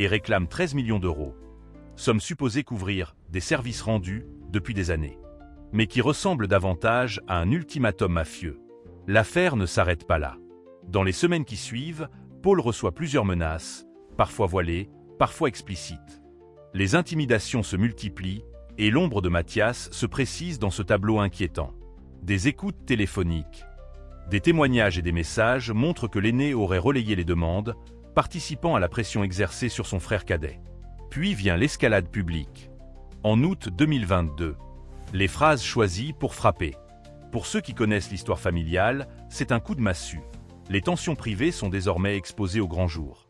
et réclame 13 millions d'euros. Somme supposée couvrir des services rendus depuis des années, mais qui ressemble davantage à un ultimatum mafieux. L'affaire ne s'arrête pas là. Dans les semaines qui suivent, Paul reçoit plusieurs menaces, parfois voilées, parfois explicites. Les intimidations se multiplient et l'ombre de Mathias se précise dans ce tableau inquiétant. Des écoutes téléphoniques, des témoignages et des messages montrent que l'aîné aurait relayé les demandes, participant à la pression exercée sur son frère cadet. Puis vient l'escalade publique. En août 2022, les phrases choisies pour frapper. Pour ceux qui connaissent l'histoire familiale, c'est un coup de massue. Les tensions privées sont désormais exposées au grand jour.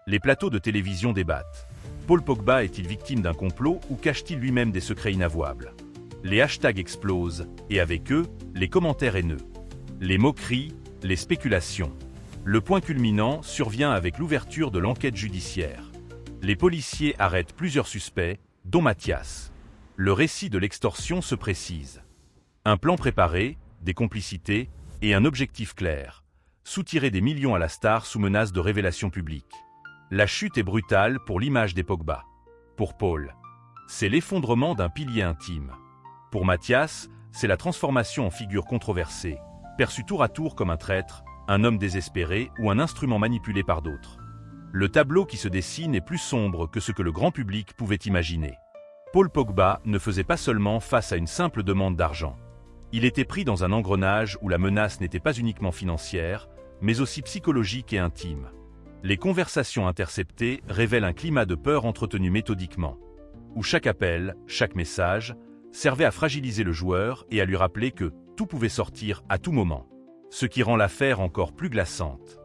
Les plateaux de télévision débattent. Paul Pogba est-il victime d'un complot ou cache-t-il lui-même des secrets inavouables? Les hashtags explosent, et avec eux, les commentaires haineux. Les moqueries, les spéculations. Le point culminant survient avec l'ouverture de l'enquête judiciaire. Les policiers arrêtent plusieurs suspects, dont Mathias. Le récit de l'extorsion se précise. Un plan préparé, des complicités et un objectif clair. Soutirer des millions à la star sous menace de révélation publique. La chute est brutale pour l'image des Pogba. Pour Paul, c'est l'effondrement d'un pilier intime. Pour Mathias, c'est la transformation en figure controversée, perçue tour à tour comme un traître, un homme désespéré ou un instrument manipulé par d'autres. Le tableau qui se dessine est plus sombre que ce que le grand public pouvait imaginer. Paul Pogba ne faisait pas seulement face à une simple demande d'argent. Il était pris dans un engrenage où la menace n'était pas uniquement financière, mais aussi psychologique et intime. Les conversations interceptées révèlent un climat de peur entretenu méthodiquement, où chaque appel, chaque message, servait à fragiliser le joueur et à lui rappeler que tout pouvait sortir à tout moment. Ce qui rend l'affaire encore plus glaçante.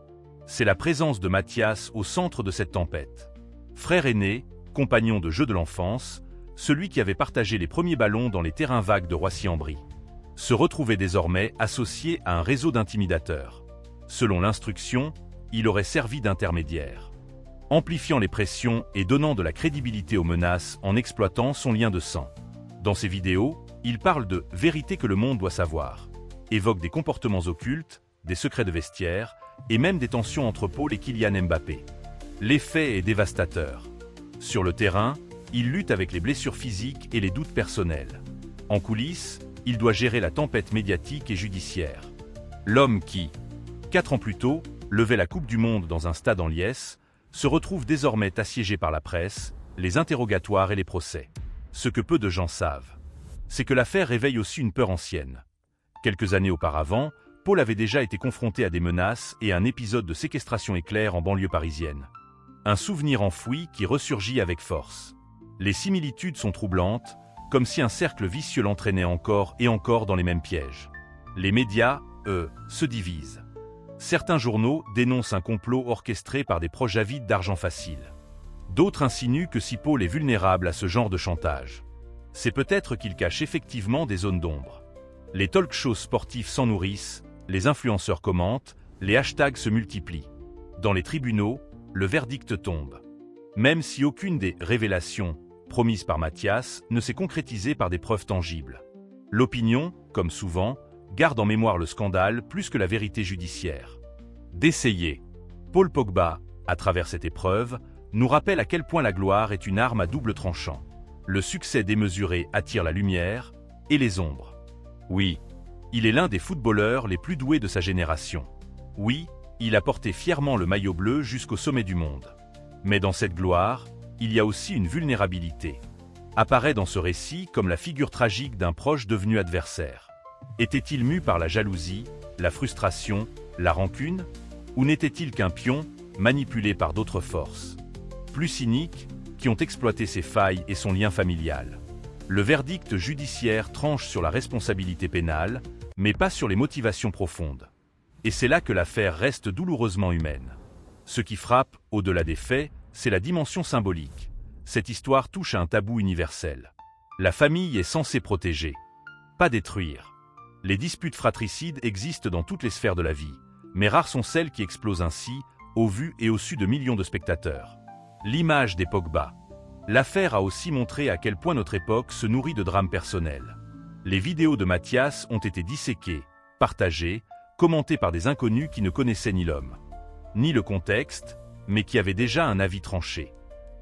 C'est la présence de Mathias au centre de cette tempête. Frère aîné, compagnon de jeu de l'enfance, celui qui avait partagé les premiers ballons dans les terrains vagues de Roissy-en-Brie, se retrouvait désormais associé à un réseau d'intimidateurs. Selon l'instruction, il aurait servi d'intermédiaire, amplifiant les pressions et donnant de la crédibilité aux menaces en exploitant son lien de sang. Dans ses vidéos, il parle de « vérité que le monde doit savoir », évoque des comportements occultes, des secrets de vestiaire et même des tensions entre Paul et Kylian Mbappé. L'effet est dévastateur. Sur le terrain, il lutte avec les blessures physiques et les doutes personnels. En coulisses, il doit gérer la tempête médiatique et judiciaire. L'homme qui, 4 ans plus tôt, levait la Coupe du Monde dans un stade en liesse, se retrouve désormais assiégé par la presse, les interrogatoires et les procès. Ce que peu de gens savent, c'est que l'affaire réveille aussi une peur ancienne. Quelques années auparavant, Paul avait déjà été confronté à des menaces et à un épisode de séquestration éclair en banlieue parisienne. Un souvenir enfoui qui ressurgit avec force. Les similitudes sont troublantes, comme si un cercle vicieux l'entraînait encore et encore dans les mêmes pièges. Les médias, eux, se divisent. Certains journaux dénoncent un complot orchestré par des proches avides d'argent facile. D'autres insinuent que si Paul est vulnérable à ce genre de chantage, c'est peut-être qu'il cache effectivement des zones d'ombre. Les talk-shows sportifs s'en nourrissent, les influenceurs commentent, les hashtags se multiplient. Dans les tribunaux, le verdict tombe. Même si aucune des révélations promises par Mathias ne s'est concrétisée par des preuves tangibles. L'opinion, comme souvent, garde en mémoire le scandale plus que la vérité judiciaire. D'essayer. Paul Pogba, à travers cette épreuve, nous rappelle à quel point la gloire est une arme à double tranchant. Le succès démesuré attire la lumière et les ombres. Oui, il est l'un des footballeurs les plus doués de sa génération. Oui, il a porté fièrement le maillot bleu jusqu'au sommet du monde. Mais dans cette gloire, il y a aussi une vulnérabilité. Apparaît dans ce récit comme la figure tragique d'un proche devenu adversaire. Était-il mu par la jalousie, la frustration, la rancune? Ou n'était-il qu'un pion, manipulé par d'autres forces, plus cyniques, qui ont exploité ses failles et son lien familial? Le verdict judiciaire tranche sur la responsabilité pénale, mais pas sur les motivations profondes. Et c'est là que l'affaire reste douloureusement humaine. Ce qui frappe, au-delà des faits, c'est la dimension symbolique. Cette histoire touche à un tabou universel. La famille est censée protéger, pas détruire. Les disputes fratricides existent dans toutes les sphères de la vie, mais rares sont celles qui explosent ainsi, au vu et au su de millions de spectateurs. L'image des Pogba. L'affaire a aussi montré à quel point notre époque se nourrit de drames personnels. Les vidéos de Mathias ont été disséquées, partagées, commentées par des inconnus qui ne connaissaient ni l'homme, ni le contexte, mais qui avaient déjà un avis tranché.